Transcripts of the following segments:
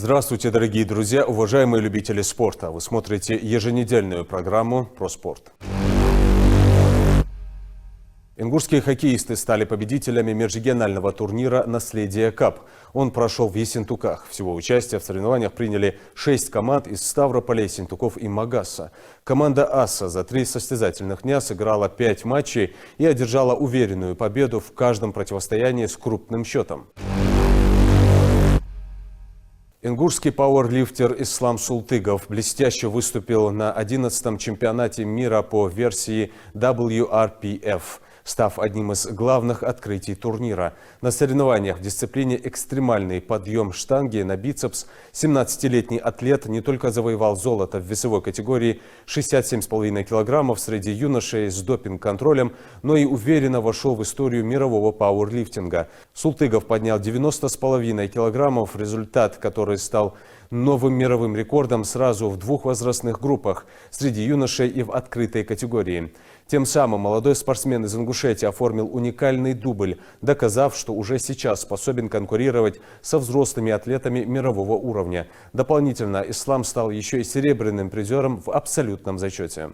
Здравствуйте, дорогие друзья, уважаемые любители спорта. Вы смотрите еженедельную программу про спорт. Ингушские хоккеисты стали победителями межрегионального турнира «Наследие Кап». Он прошел в Ессентуках. Всего участие в соревнованиях приняли 6 команд из Ставрополя, Ессентуков и Магаса. Команда «Асса» за 3 состязательных дня сыграла 5 матчей и одержала уверенную победу в каждом противостоянии с крупным счетом. Ингушский пауэрлифтер Ислам Султыгов блестяще выступил на 11-м чемпионате мира по версии WRPF, став одним из главных открытий турнира. На соревнованиях в дисциплине экстремальный подъем штанги на бицепс 17-летний атлет не только завоевал золото в весовой категории 67,5 килограммов среди юношей с допинг-контролем, но и уверенно вошел в историю мирового пауэрлифтинга. Султыгов поднял 90,5 килограммов, результат, который стал новым мировым рекордом сразу в 2 возрастных группах среди юношей и в открытой категории. Тем самым молодой спортсмен из Ингушетии оформил уникальный дубль, доказав, что уже сейчас способен конкурировать со взрослыми атлетами мирового уровня. Дополнительно Ислам стал еще и серебряным призером в абсолютном зачете.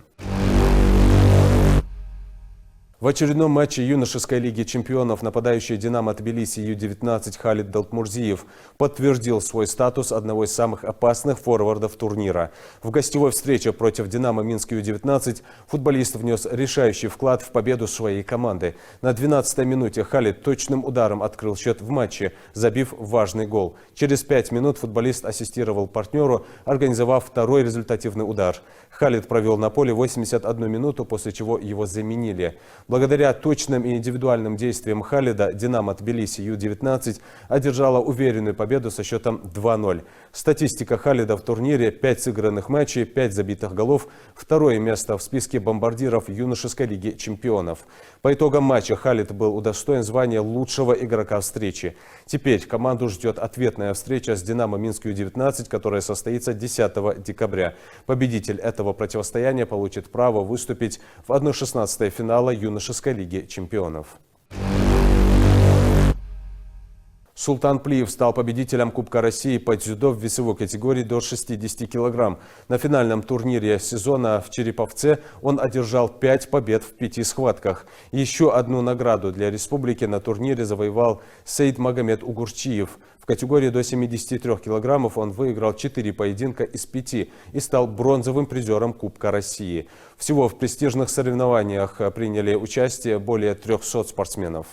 В очередном матче юношеской лиги чемпионов нападающий «Динамо» Тбилиси Ю-19 Халид Далтмурзиев подтвердил свой статус одного из самых опасных форвардов турнира. В гостевой встрече против «Динамо» Минск Ю-19 футболист внес решающий вклад в победу своей команды. На 12-й минуте Халид точным ударом открыл счет в матче, забив важный гол. Через 5 минут футболист ассистировал партнеру, организовав второй результативный удар. Халид провел на поле 81 минуту, после чего его заменили. Благодаря точным и индивидуальным действиям Халида «Динамо» Тбилиси Ю-19 одержала уверенную победу со счетом 2-0. Статистика Халида в турнире: 5 сыгранных матчей, 5 забитых голов, второе место в списке бомбардиров юношеской лиги чемпионов. По итогам матча Халид был удостоен звания лучшего игрока встречи. Теперь команду ждет ответная встреча с «Динамо» Минск Ю-19, которая состоится 10 декабря. Победитель этого противостояния получит право выступить в 1/16 финала юношеской лиги чемпионов. Султан Плиев стал победителем Кубка России по дзюдо в весовой категории до 60 килограмм. На финальном турнире сезона в Череповце он одержал 5 побед в 5 схватках. Еще одну награду для республики на турнире завоевал Сейд Магомед Угурчиев. В категории до 73 килограммов он выиграл 4 поединка из 5 и стал бронзовым призером Кубка России. Всего в престижных соревнованиях приняли участие более 300 спортсменов.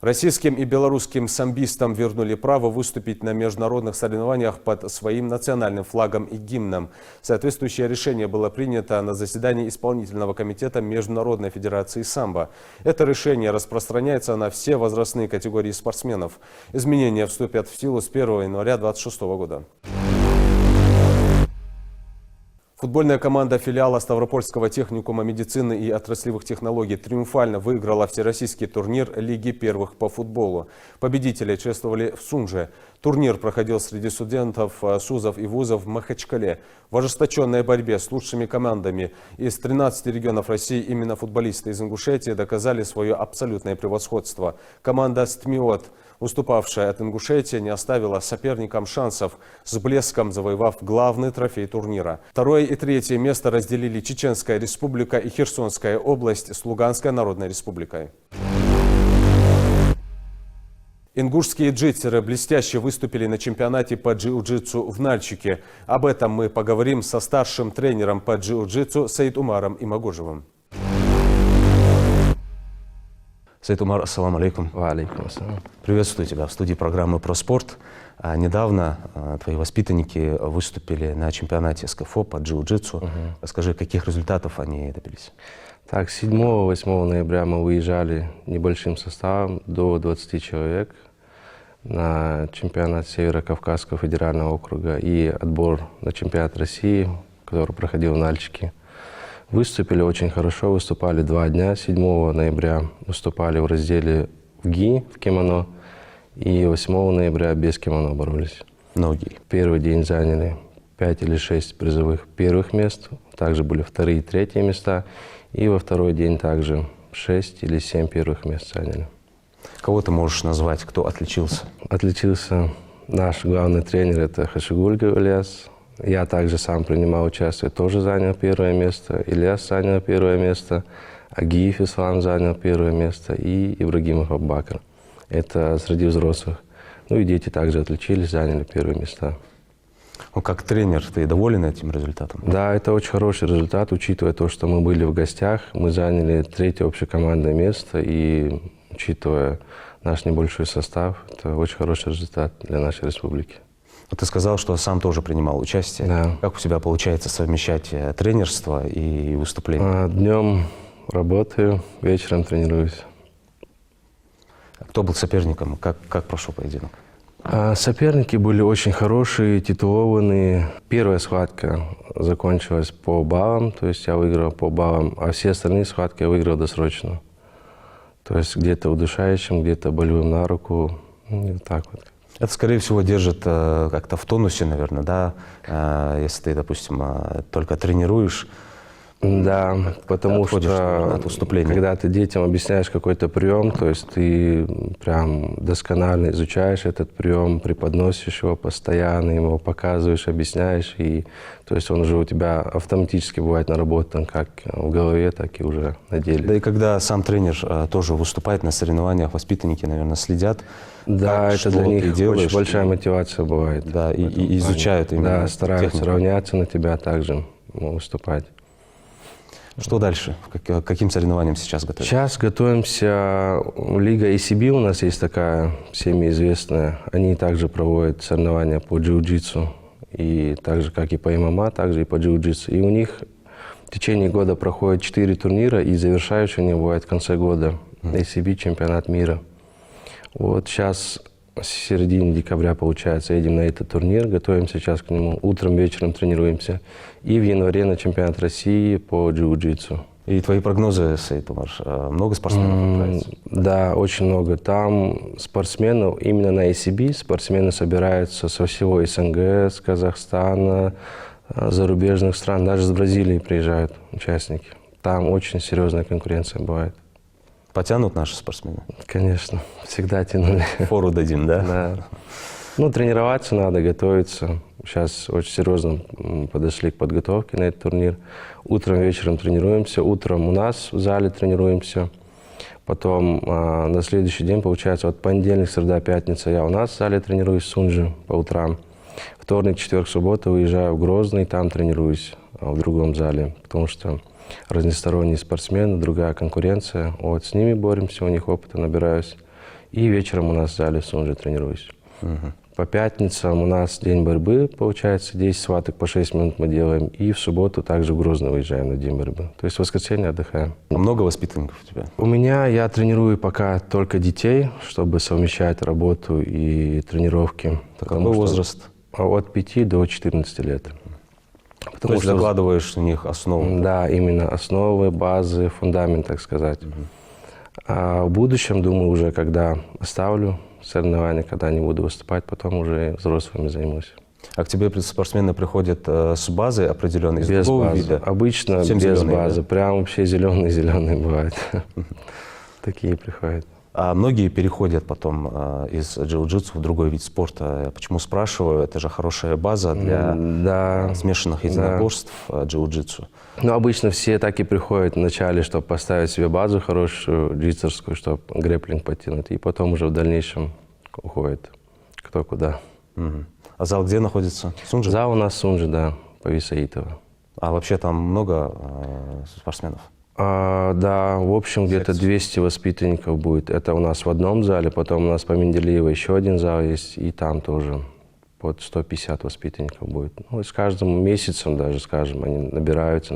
Российским и белорусским самбистам вернули право выступить на международных соревнованиях под своим национальным флагом и гимном. Соответствующее решение было принято на заседании исполнительного комитета Международной федерации самбо. Это решение распространяется на все возрастные категории спортсменов. Изменения вступят в силу с 1 января 2026 года. Футбольная команда филиала Ставропольского техникума медицины и отраслевых технологий триумфально выиграла всероссийский турнир Лиги первых по футболу. Победители чествовали в Сунже. Турнир проходил среди студентов СУЗов и вузов в Махачкале. В ожесточенной борьбе с лучшими командами из 13 регионов России именно футболисты из Ингушетии доказали свое абсолютное превосходство. Команда «Стмиот», уступавшая от Ингушетии, не оставила соперникам шансов, с блеском завоевав главный трофей турнира. Второе и третье место разделили Чеченская республика и Херсонская область с Луганской Народной республикой. Ингушские джитсеры блестяще выступили на чемпионате по джиу-джитсу в Нальчике. Об этом мы поговорим со старшим тренером по джиу-джитсу Саидумаром Имагожевым. Саидумар, ассаламу алейкум. Алейкум ассалам. Приветствую тебя в студии программы «Про спорт». Недавно твои воспитанники выступили на чемпионате СКФО по джиу-джитсу. Расскажи, каких результатов они добились? Так, 7-8 ноября мы выезжали небольшим составом до 20 человек на чемпионат Северо-Кавказского федерального округа и отбор на чемпионат России, который проходил в Нальчике. Выступили очень хорошо, выступали 2 дня. 7 ноября выступали в разделе в ГИ, в кимоно, и 8 ноября без кимоно боролись. Ноги. Первый день заняли 5 или 6 призовых первых мест, также были 2-е и 3-е места, и во второй день также 6 или 7 первых мест заняли. Кого ты можешь назвать, кто отличился? Отличился наш главный тренер, это Хашигульга Ильяс. Я также сам принимал участие, тоже занял первое место. Ильяс занял первое место, Агиев Ислам занял первое место и Ибрагимов Аббакр. Это среди взрослых. Ну и дети также отличились, заняли первые места. Ну, как тренер, ты доволен этим результатом? Да, это очень хороший результат, учитывая то, что мы были в гостях. Мы заняли 3-е общекомандное место, и учитывая наш небольшой состав, это очень хороший результат для нашей республики. Ты сказал, что сам тоже принимал участие. Да. Как у тебя получается совмещать тренерство и выступление? Днем работаю, вечером тренируюсь. Кто был соперником? Как прошел поединок? Соперники были очень хорошие, титулованные. Первая схватка закончилась по баллам, то есть я выиграл по баллам, а все остальные схватки я выиграл досрочно. То есть где-то удушающим, где-то болевым на руку, вот так вот. Это, скорее всего, держит как-то в тонусе, наверное, да? Если ты, допустим, только тренируешь. Да, потому отходишь что от выступления. когда ты детям объясняешь какой-то прием, то есть ты прям досконально изучаешь этот прием, преподносишь его постоянно, ему показываешь, объясняешь, и то есть он уже у тебя автоматически бывает наработан как в голове, так и уже на деле. Да и когда сам тренер тоже выступает на соревнованиях, воспитанники, наверное, следят. Да, как, это для что них ты делаешь, очень большая мотивация бывает. Да, и изучают именно Да, стараются технику. равняться на тебя также, выступать. Что дальше? К каким соревнованиям сейчас готовишься? Сейчас готовимся. Лига ACB у нас есть такая, всеми известная. Они также проводят соревнования по джиу-джитсу. И так же, как и по ММА, также и по джиу-джитсу. И у них в течение года проходит 4 турнира, и завершающий у них бывает в конце года ACB чемпионат мира. Вот сейчас с середины декабря, получается, едем на этот турнир, готовимся сейчас к нему. Утром, вечером тренируемся. И в январе на чемпионат России по джиу-джитсу. И твои прогнозы, Саид Умар, много спортсменов отправится? Да, очень много. Там спортсменов, именно на ACB спортсмены собираются со всего СНГ, с Казахстана, зарубежных стран, даже с Бразилии приезжают участники. Там очень серьезная конкуренция бывает. Потянут наши спортсмены? Конечно, всегда тянули. Фору дадим, да? Да. Ну, тренироваться надо, готовиться. Сейчас очень серьезно подошли к подготовке на этот турнир. Утром, вечером тренируемся. Утром у нас в зале тренируемся. Потом на следующий день, получается, вот понедельник, среда, пятница я у нас в зале тренируюсь в Сунже по утрам. Вторник, четверг, суббота выезжаю в Грозный, там тренируюсь в другом зале, потому что разносторонние спортсмены, другая конкуренция. Вот с ними боремся, у них опыта набираюсь. И вечером у нас в зале в Сунже тренируюсь. По пятницам у нас день борьбы, получается, 10 схваток по 6 минут мы делаем. И в субботу также в Грозный выезжаем на день борьбы. То есть в воскресенье отдыхаем. А много воспитанников у тебя? У меня, я тренирую пока только детей, чтобы совмещать работу и тренировки. Какой возраст? От 5 до 14 лет. То есть закладываешь в них основу? Да, именно основы, базы, фундамент, так сказать. А в будущем, думаю, уже когда оставлю соревнования, когда не буду выступать, потом уже взрослыми займусь. А к тебе спортсмены приходят с базы определенной, из Без другого базы. вида? Обычно Совсем без зеленые, базы. да? Прям вообще зеленые бывают. Такие приходят. А многие переходят потом из джиу-джитсу в другой вид спорта. Я почему спрашиваю? Это же хорошая база для Да. смешанных единоборств джиу-джитсу. Ну, обычно все так и приходят вначале, чтобы поставить себе базу хорошую, джитсерскую, чтобы грэпплинг подтянуть. И потом уже в дальнейшем уходит кто куда. Мгм. А зал где находится? Сунжи? Зал у нас Сунжи, да, по Исаитова. А вообще там много спортсменов? Да, в общем, где-то 200 воспитанников будет. Это у нас в одном зале, потом у нас по Менделеево еще один зал есть, и там тоже под 150 воспитанников будет. Ну, и с каждым месяцем даже, скажем, они набираются.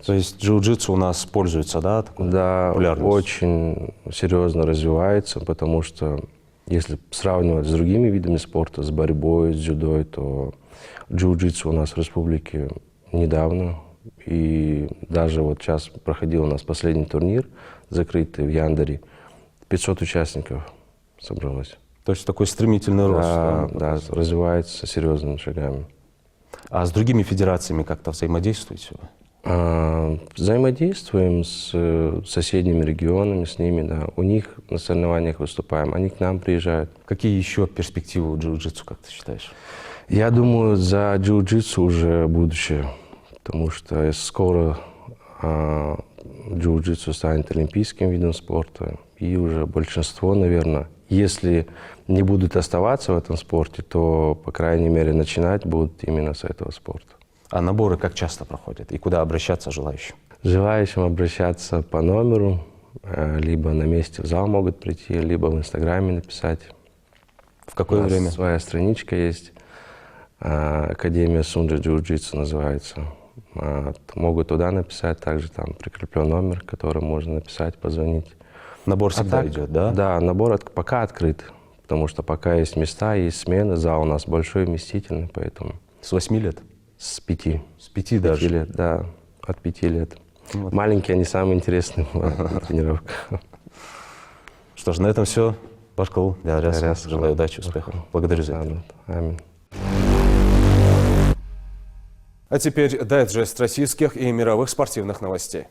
То есть джиу-джитсу у нас пользуется, да, такой Да, популярностью? очень серьезно развивается, потому что если сравнивать с другими видами спорта, с борьбой, с дзюдо, то джиу-джитсу у нас в республике недавно. И даже вот сейчас проходил у нас последний турнир, закрытый в Яндаре. 500 участников собралось. То есть такой стремительный рост. Да, развивается серьезными шагами. А с другими федерациями как-то взаимодействуете вы? Взаимодействуем с соседними регионами, с ними, да. У них на соревнованиях выступаем, они к нам приезжают. Какие еще перспективы у джиу-джитсу, как ты считаешь? Я думаю, за джиу-джитсу уже будущее, потому что скоро джиу-джитсу станет олимпийским видом спорта, и уже большинство, наверное, если не будут оставаться в этом спорте, то, по крайней мере, начинать будут именно с этого спорта. А наборы как часто проходят и куда обращаться желающим? Желающим обращаться по номеру, либо на месте в зал могут прийти, либо в Инстаграме написать. В какое У нас время? своя страничка есть, Академия Сунджа Джиу-Джитсу называется. Могут туда написать, также там прикреплен номер, который можно написать, позвонить. Набор всегда так, идет, да? Да, набор пока открыт, потому что пока есть места, есть смены, зал у нас большой, вместительный, поэтому С 8 лет? с 5. С 5 даже? 5 лет, да, от 5 лет. Вот. Маленькие, они самые интересные на тренировках. Что ж, на этом все. Башкалу, Ряс. желаю удачи, успехов. Благодарю за это. Аминь. А теперь дайджест российских и мировых спортивных новостей.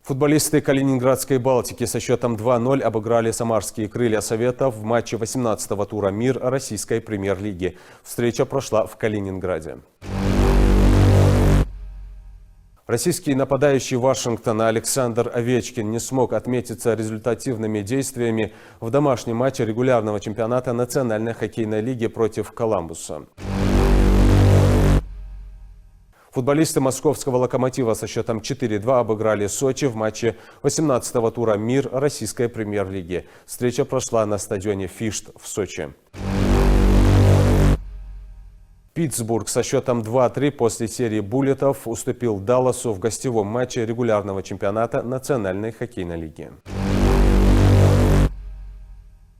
Футболисты Калининградской «Балтики» со счетом 2-0 обыграли самарские «Крылья Советов» в матче 18-го тура «Мир» российской премьер-лиги. Встреча прошла в Калининграде. Российский нападающий Вашингтона Александр Овечкин не смог отметиться результативными действиями в домашнем матче регулярного чемпионата Национальной хоккейной лиги против Коламбуса. Футболисты московского «Локомотива» со счетом 4-2 обыграли Сочи в матче 18-го тура «Мир» российской премьер-лиги. Встреча прошла на стадионе «Фишт» в Сочи. Питтсбург со счетом 2-3 после серии буллетов уступил Далласу в гостевом матче регулярного чемпионата Национальной хоккейной лиги.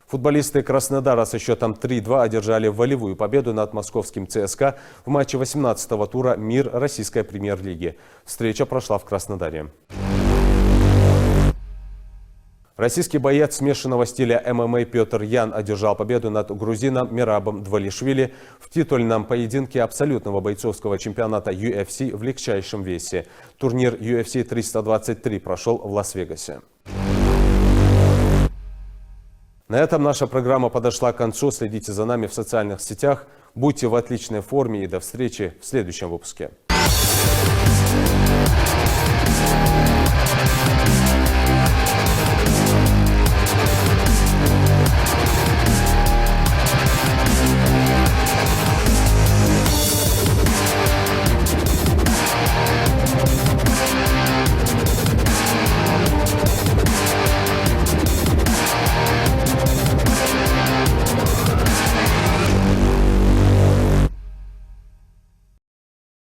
Футболисты Краснодара со счетом 3-2 одержали волевую победу над московским ЦСКА в матче 18-го тура «Мир» российской премьер-лиги. Встреча прошла в Краснодаре. Российский боец смешанного стиля ММА Петр Ян одержал победу над грузином Мерабом Двалишвили в титульном поединке абсолютного бойцовского чемпионата UFC в легчайшем весе. Турнир UFC 323 прошел в Лас-Вегасе. На этом наша программа подошла к концу. Следите за нами в социальных сетях. Будьте в отличной форме и до встречи в следующем выпуске.